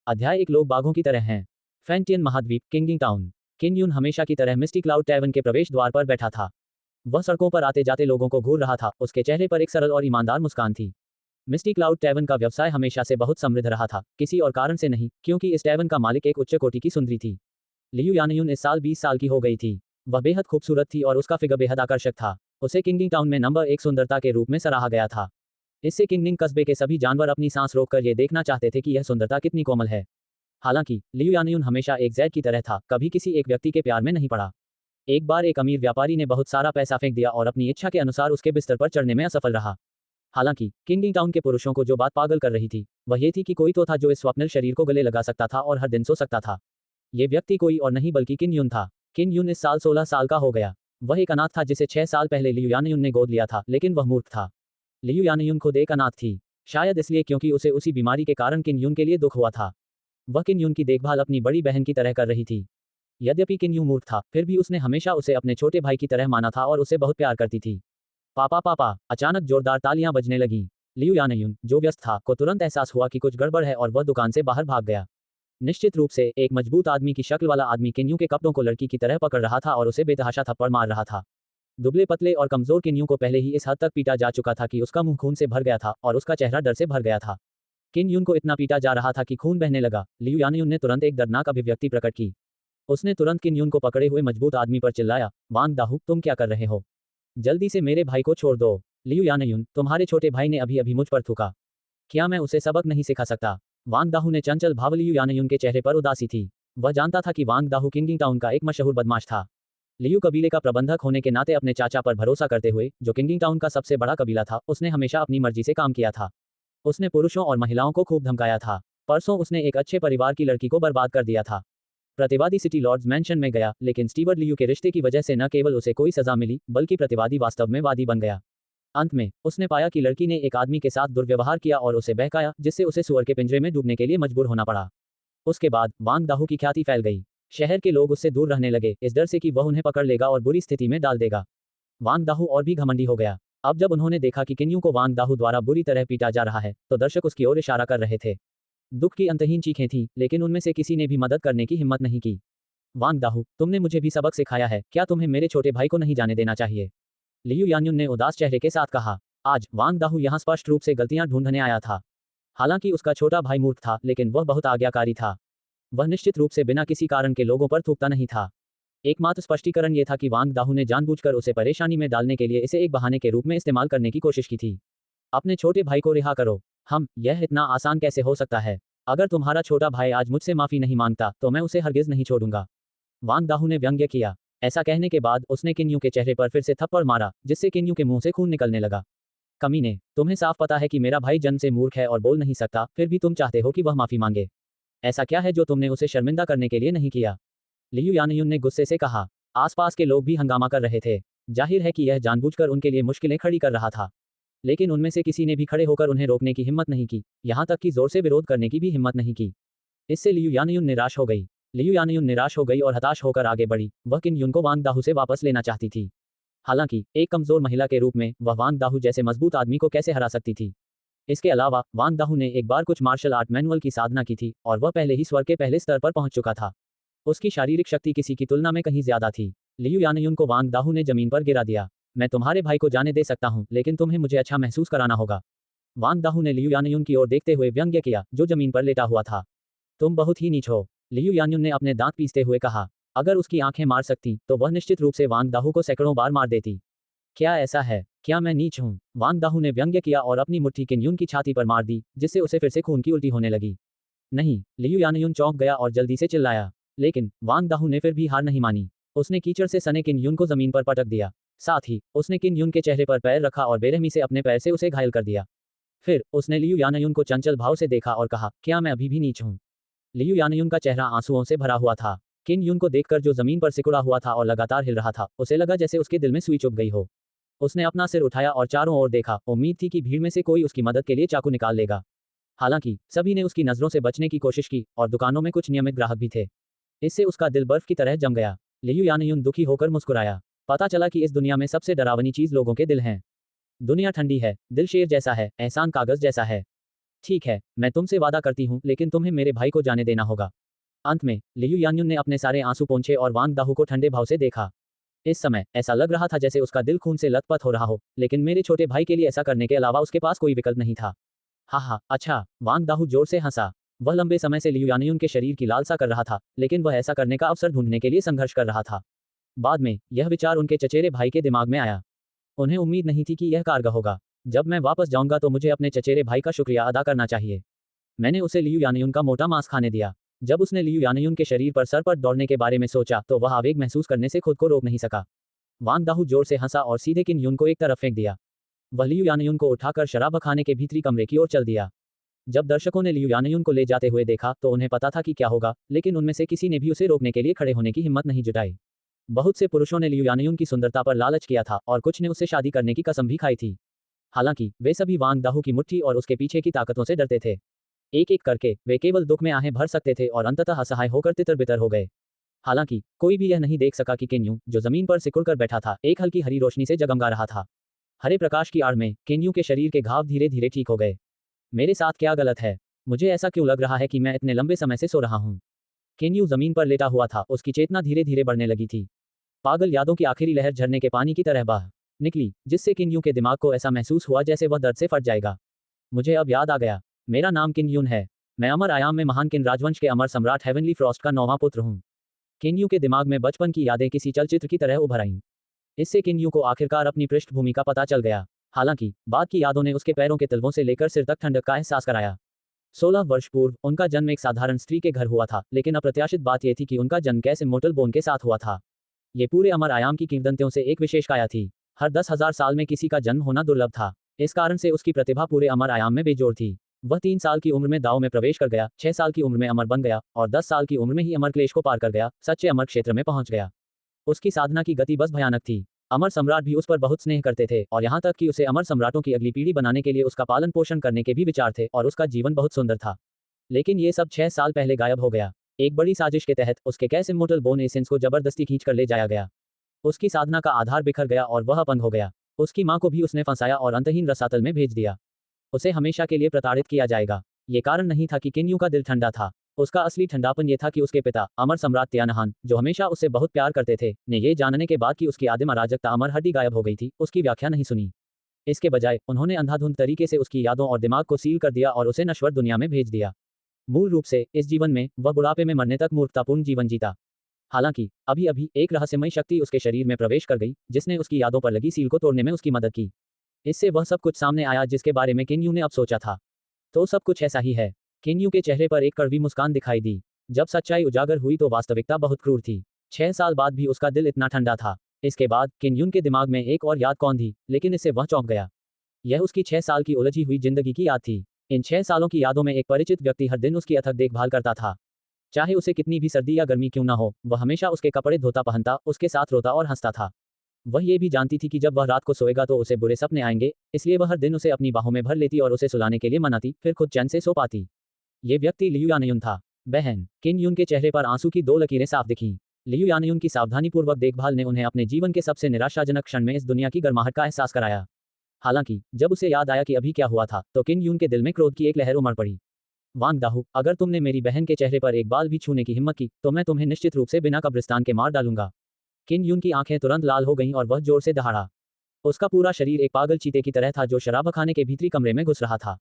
अध्याय 1 लोग बाघों की तरह हैं। फैंटियन महाद्वीप, किंगिंग टाउन। किन यून हमेशा की तरह मिस्टी क्लाउड टैवर्न के प्रवेश द्वार पर बैठा था। वह सड़कों पर आते जाते लोगों को घूर रहा था, उसके चेहरे पर एक सरल और ईमानदार मुस्कान थी। मिस्टी क्लाउड टैवर्न का व्यवसाय हमेशा से बहुत समृद्ध रहा था, किसी और कारण से नहीं, क्योंकि इस टैवर्न का मालिक एक उच्च कोटि की सुंदरी थी। लियू यानयून इस साल 20 साल की हो गई थी। वह बेहद खूबसूरत थी और उसका फिगर बेहद आकर्षक था। उसे किंगिंग टाउन में नंबर 1 सुंदरता के रूप में सराहा गया था। इससे किंगनिंग कस्बे के सभी जानवर अपनी सांस रोककर ये देखना चाहते थे कि यह सुंदरता कितनी कोमल है। हालांकि लियू यानयून हमेशा एक जैद की तरह था, कभी किसी एक व्यक्ति के प्यार में नहीं पड़ा। एक बार एक अमीर व्यापारी ने बहुत सारा पैसा फेंक दिया और अपनी इच्छा के अनुसार उसके बिस्तर पर चढ़ने में असफल रहा। हालांकि किंगिंग टाउन के पुरुषों को जो बात पागल कर रही थी वह ये थी कि कोई तो था जो इस स्वप्निल शरीर को गले लगा सकता था और हर दिन सो सकता था। ये व्यक्ति कोई और नहीं बल्कि किन यून था। किन यून इस साल 16 साल का हो गया। वह एक अनाथ था जिसे 6 साल पहले लियू यानयून ने गोद लिया था, लेकिन वह मूर्ख था। लियू यानयून खुद एक अनाथ थी, शायद इसलिए क्योंकि उसे उसी बीमारी के कारण किन यून के लिए दुख हुआ था। वह किन यून की देखभाल अपनी बड़ी बहन की तरह कर रही थी। यद्यपि किन यून मूर्ख था, फिर भी उसने हमेशा उसे अपने छोटे भाई की तरह माना था और उसे बहुत प्यार करती थी। पापा पापा, अचानक जोरदार तालियां बजने लगीं। लियू यानयून, जो व्यस्त था, को तुरंत एहसास हुआ कि कुछ गड़बड़ है और वह दुकान से बाहर भाग गया। निश्चित रूप से एक मजबूत आदमी की शक्ल वाला आदमी किन्यू के कपड़ों को लड़की की तरह पकड़ रहा था और उसे बेतहाशा थप्पड़ मार रहा था। दुबले पतले और कमजोर किन्यू को पहले ही इस हद तक पीटा जा चुका था कि उसका मुंह खून से भर गया था और उसका चेहरा डर से भर गया था। किन यून को इतना पीटा जा रहा था कि खून बहने लगा। लियू यानयून ने तुरंत एक दर्दनाक अभिव्यक्ति प्रकट की। उसने तुरंत किन यून को पकड़े हुए मजबूत आदमी पर चिल्लाया, वांग दाहू, तुम क्या कर रहे हो? जल्दी से मेरे भाई को छोड़ दो। लियू यानयून, तुम्हारे छोटे भाई ने अभी अभी मुझ पर थूका। क्या मैं उसे सबक नहीं सिखा सकता? वांग दाहू ने चंचल भाव। लियू यानयून के चेहरे पर उदासी थी। वह जानता था कि वांग दाहू किंगिंग टाउन का एक मशहूर बदमाश था। लियू कबीले का प्रबंधक होने के नाते अपने चाचा पर भरोसा करते हुए, जो किंगिंग टाउन का सबसे बड़ा कबीला था, उसने हमेशा अपनी मर्जी से काम किया था। उसने पुरुषों और महिलाओं को खूब धमकाया था। परसों उसने एक अच्छे परिवार की लड़की को बर्बाद कर दिया था। प्रतिवादी सिटी लॉर्ड्स मैंशन में गया, लेकिन स्टीवर्ट लियू के रिश्ते की वजह से न केवल उसे कोई सजा मिली, बल्कि प्रतिवादी वास्तव में वादी बन गया। अंत में उसने पाया कि लड़की ने एक आदमी के साथ दुर्व्यवहार किया और उसे बहकाया, जिससे उसे सुअर के पिंजरे में डूबने के लिए मजबूर होना पड़ा। उसके बाद वांग दाहू की ख्याति फैल गई। शहर के लोग उससे दूर रहने लगे, इस डर से कि वह उन्हें पकड़ लेगा और बुरी स्थिति में डाल देगा। वांग दाहू और भी घमंडी हो गया। अब जब उन्होंने देखा कि किन्यू को वांग दाहू द्वारा बुरी तरह पीटा जा रहा है, तो दर्शक उसकी ओर इशारा कर रहे थे। दुख की अंतहीन चीखें थीं, लेकिन उनमें से किसी ने भी मदद करने की हिम्मत नहीं की। वांग दाहू, तुमने मुझे भी सबक सिखाया है, क्या तुम्हें मेरे छोटे भाई को नहीं जाने देना चाहिए? लियू यानयून ने उदास चेहरे के साथ कहा। आज वांग दाहू यहाँ स्पष्ट रूप से गलतियां ढूंढने आया था। हालांकि उसका छोटा भाई मूर्ख था, लेकिन वह बहुत आज्ञाकारी था। वह निश्चित रूप से बिना किसी कारण के लोगों पर थूकता नहीं था। एकमात्र स्पष्टीकरण यह था कि वांग दाहू ने जानबूझकर उसे परेशानी में डालने के लिए इसे एक बहाने के रूप में इस्तेमाल करने की कोशिश की थी। अपने छोटे भाई को रिहा करो। यह इतना आसान कैसे हो सकता है? अगर तुम्हारा छोटा भाई आज मुझसे माफी नहीं मांगता तो मैं उसे हरगिज नहीं छोड़ूंगा। वांग दाहू ने व्यंग्य किया। ऐसा कहने के बाद उसने किन्यू के चेहरे पर फिर से थप्पड़ मारा, जिससे किन्यू के मुंह से खून निकलने लगा। कमीने, तुम्हें साफ पता है कि मेरा भाई जन्म से मूर्ख है और बोल नहीं सकता, फिर भी तुम चाहते हो कि वह माफी मांगे। ऐसा क्या है जो तुमने उसे शर्मिंदा करने के लिए नहीं किया? लियू यानयून ने गुस्से से कहा। आसपास के लोग भी हंगामा कर रहे थे। जाहिर है कि यह जानबूझकर उनके लिए मुश्किलें खड़ी कर रहा था, लेकिन उनमें से किसी ने भी खड़े होकर उन्हें रोकने की हिम्मत नहीं की, यहाँ तक कि जोर से विरोध करने की भी हिम्मत नहीं की। इससे लियू यानयून निराश हो गई। लियू यानयून निराश हो गई और हताश होकर आगे बढ़ी। वह किन यून को वांग दाहू से वापस लेना चाहती थी। हालांकि एक कमजोर महिला के रूप में वह वांग दाहू जैसे मजबूत आदमी को कैसे हरा सकती थी? इसके अलावा वांग दाहू ने एक बार कुछ मार्शल आर्ट मैनुअल की साधना की थी और वह पहले ही स्वर के पहले स्तर पर पहुंच चुका था। उसकी शारीरिक शक्ति किसी की तुलना में कहीं ज्यादा थी। लियू यानयून को वांग दाहू ने जमीन पर गिरा दिया। मैं तुम्हारे भाई को जाने दे सकता हूं, लेकिन तुम्हें मुझे अच्छा महसूस कराना होगा। वांग दाहू ने लियू यानयून की ओर देखते हुए व्यंग्य किया, जो जमीन पर लेटा हुआ था। तुम बहुत ही नीच हो। लियू यानयून ने अपने दांत पीसते हुए कहा। अगर उसकी आंखें मार सकती तो वह निश्चित रूप से वांग दाहू को सैकड़ों बार मार देती। क्या ऐसा है? क्या मैं नीच हूं? वांग दाहू ने व्यंग्य किया और अपनी मुट्ठी किन यून की छाती पर मार दी, जिससे उसे फिर से खून की उल्टी होने लगी। नहीं। लियू यानयून चौंक गया और जल्दी से चिल्लाया, लेकिन वांग दाहू ने फिर भी हार नहीं मानी। उसने कीचड़ से सने किन यून को जमीन पर पटक दिया। साथ ही उसने किन यून के चेहरे पर पैर रखा और बेरहमी से अपने पैर से उसे घायल कर दिया। फिर उसने लियू यानयून को चंचल भाव से देखा और कहा, क्या मैं अभी भी नीच हूं? लियू यानयून का चेहरा आंसुओं से भरा हुआ था। किन यून को देखकर, जो जमीन पर सिकुड़ा हुआ था और लगातार हिल रहा था, उसे लगा जैसे उसके दिल में सुई चुभ गई हो। उसने अपना सिर उठाया और चारों ओर देखा। उम्मीद थी कि भीड़ में से कोई उसकी मदद के लिए चाकू निकाल लेगा। हालांकि सभी ने उसकी नजरों से बचने की कोशिश की और दुकानों में कुछ नियमित ग्राहक भी थे। इससे उसका दिल बर्फ की तरह जम गया। लियू यानयून दुखी होकर मुस्कुराया। पता चला कि इस दुनिया में सबसे डरावनी चीज लोगों के दिल हैं। दुनिया ठंडी है, दिल शेर जैसा है, एहसान कागज जैसा है। ठीक है, मैं तुमसे वादा करती हूँ, लेकिन तुम्हें मेरे भाई को जाने देना होगा। अंत में लियू यान्युन ने अपने सारे आंसू पोंछे और वांग दाहू को ठंडे भाव से देखा। इस समय ऐसा लग रहा था जैसे उसका दिल खून से लथपथ हो रहा हो, लेकिन मेरे छोटे भाई के लिए ऐसा करने के अलावा उसके पास कोई विकल्प नहीं था। हा हा, अच्छा, वांग दाहू जोर से हंसा। वह लंबे समय से लियू यान्युन के शरीर की लालसा कर रहा था, लेकिन वह ऐसा करने का अवसर ढूंढने के लिए संघर्ष कर रहा था। बाद में यह विचार उनके चचेरे भाई के दिमाग में आया। उन्हें उम्मीद नहीं थी कि यह कारगर होगा। जब मैं वापस जाऊंगा तो मुझे अपने चचेरे भाई का शुक्रिया अदा करना चाहिए। मैंने उसे लियू यान्युन का मोटा मांस खाने दिया। जब उसने लियू यान्युन के शरीर पर सर पर दौड़ने के बारे में सोचा तो वह आवेग महसूस करने से खुद को रोक नहीं सका। वांग दाहू जोर से हंसा और सीधे किन यून को एक तरफ फेंक दिया। वह लियू यान्युन को उठाकर शराब खाने के भीतरी कमरे की ओर चल दिया। जब दर्शकों ने लियू यान्युन को ले जाते हुए देखा तो उन्हें पता था कि क्या होगा, लेकिन उनमें से किसी ने भी उसे रोकने के लिए खड़े होने की हिम्मत नहीं जुटाई। बहुत से पुरुषों ने लियू यान्युन की सुंदरता पर लालच किया था और कुछ ने उससे शादी करने की कसम भी खाई थी। हालांकि वे सभी वांग दाहू की मुट्ठी और उसके पीछे की ताकतों से डरते थे। एक एक करके वे केवल दुख में आहें भर सकते थे और अंततः असहाय होकर तितर-बितर हो गए। हालांकि कोई भी यह नहीं देख सका कि केन्यू, जो जमीन पर सिकुड़कर बैठा था, एक हल्की हरी रोशनी से जगमगा रहा था। हरे प्रकाश की आड़ में केन्यू के शरीर के घाव धीरे धीरे ठीक हो गए। मेरे साथ क्या गलत है? मुझे ऐसा क्यों लग रहा है कि मैं इतने लंबे समय से सो रहा हूँ? केन्यू जमीन पर लेटा हुआ था, उसकी चेतना धीरे धीरे बढ़ने लगी थी। पागल यादों की आखिरी लहर झरने के पानी की तरह बह निकली, जिससे केन्यू के दिमाग को ऐसा महसूस हुआ जैसे वह दर्द से फट जाएगा। मुझे अब याद आ गया। मेरा नाम किन यून है। मैं अमर आयाम में महान किन राजवंश के अमर सम्राट हेवनली फ्रॉस्ट का 9वां पुत्र हूँ। केन्यू के दिमाग में बचपन की यादें किसी चलचित्र की तरह उभर आईं। इससे केन्यू को आखिरकार अपनी पृष्ठभूमि का पता चल गया। हालांकि बाद की यादों ने उसके पैरों के तलवों से लेकर सिर तक ठंडक का एहसास कराया। 16 वर्ष पूर्व उनका जन्म एक साधारण स्त्री के घर हुआ था, लेकिन अप्रत्याशित बात यह थी कि उनका जन्म कैसे मोटल बोन के साथ हुआ था। ये पूरे अमर आयाम की किंवदंतियों से एक विशेष काया थी। हर 10,000 साल में किसी का जन्म होना दुर्लभ था। इस कारण से उसकी प्रतिभा पूरे अमर आयाम में बेजोड़ थी। वह 3 साल की उम्र में दाव में प्रवेश कर गया, 6 साल की उम्र में अमर बन गया और 10 साल की उम्र में ही अमर क्लेश को पार कर गया, सच्चे अमर क्षेत्र में पहुंच गया। उसकी साधना की गति बस भयानक थी। अमर सम्राट भी उस पर बहुत स्नेह करते थे और यहाँ तक कि उसे अमर सम्राटों की अगली पीढ़ी बनाने के लिए उसका पालन पोषण करने के भी विचार थे और उसका जीवन बहुत सुंदर था। लेकिन ये सब 6 साल पहले गायब हो गया। एक बड़ी साजिश के तहत उसके कैसे मोटल बोन एसेंस को जबरदस्ती खींच कर ले जाया गया। उसकी साधना का आधार बिखर गया और वह अपंग हो गया। उसकी मां को भी उसने फंसाया और अंतहीन रसातल में भेज दिया। उसे हमेशा के लिए प्रताड़ित किया जाएगा। ये कारण नहीं था कि केन्यू का दिल ठंडा था। उसका असली ठंडापन ये था कि उसके पिता, अमर सम्राट त्यानहान, जो हमेशा उससे बहुत प्यार करते थे, ने ये जानने के बाद कि उसकी आदिम अराजकता अमर हड्डी गायब हो गई थी, उसकी व्याख्या नहीं सुनी। इसके बजाय उन्होंने अंधाधुंध तरीके से उसकी यादों और दिमाग को सील कर दिया और उसे नश्वर दुनिया में भेज दिया। मूल रूप से इस जीवन में वह बुढ़ापे में मरने तक मूर्खतापूर्ण जीवन जीता। हालांकि अभी अभी एक रहस्यमयी शक्ति उसके शरीर में प्रवेश कर गई, जिसने उसकी यादों पर लगी सील को तोड़ने में उसकी मदद की। इससे वह सब कुछ सामने आया जिसके बारे में केन्यू ने अब सोचा था। तो सब कुछ ऐसा ही है। केन्यू के चेहरे पर एक कड़वी मुस्कान दिखाई दी। जब सच्चाई उजागर हुई तो वास्तविकता बहुत क्रूर थी। 6 साल बाद भी उसका दिल इतना ठंडा था। इसके बाद केन्यून के दिमाग में एक और याद कौन थी, लेकिन इससे वह चौंक गया। यह उसकी 6 साल की उलझी हुई जिंदगी की याद थी। इन 6 सालों की यादों में एक परिचित व्यक्ति हर दिन उसकी अथक देखभाल करता था। चाहे उसे कितनी भी सर्दी या गर्मी क्यों ना हो, वह हमेशा उसके कपड़े धोता पहनता, उसके साथ रोता और हंसता था। वह ये भी जानती थी कि जब वह रात को सोएगा तो उसे बुरे सपने आएंगे, इसलिए वह हर दिन उसे अपनी बाहों में भर लेती और उसे सुलाने के लिए मनाती, फिर खुद चैन से सो पाती। ये व्यक्ति लियू यानयुन था। बहन किन यून के चेहरे पर आंसू की 2 लकीरें साफ दिखीं। लियू यानयुन की सावधानीपूर्वक देखभाल ने उन्हें अपने जीवन के सबसे निराशाजनक क्षण में इस दुनिया की गर्माहट का एहसास कराया। हालांकि जब उसे याद आया कि अभी क्या हुआ था, तो किन यून के दिल में क्रोध की एक लहर उमड़ पड़ी। वांग दाहू, अगर तुमने मेरी बहन के चेहरे पर एक बाल भी छूने की हिम्मत की, तो मैं तुम्हें निश्चित रूप से बिना कब्रिस्तान के मार डालूंगा। किन यून की आंखें तुरंत लाल हो गईं और वह जोर से दहाड़ा। उसका पूरा शरीर एक पागल चीते की तरह था जो शराब खाने के भीतरी कमरे में घुस रहा था।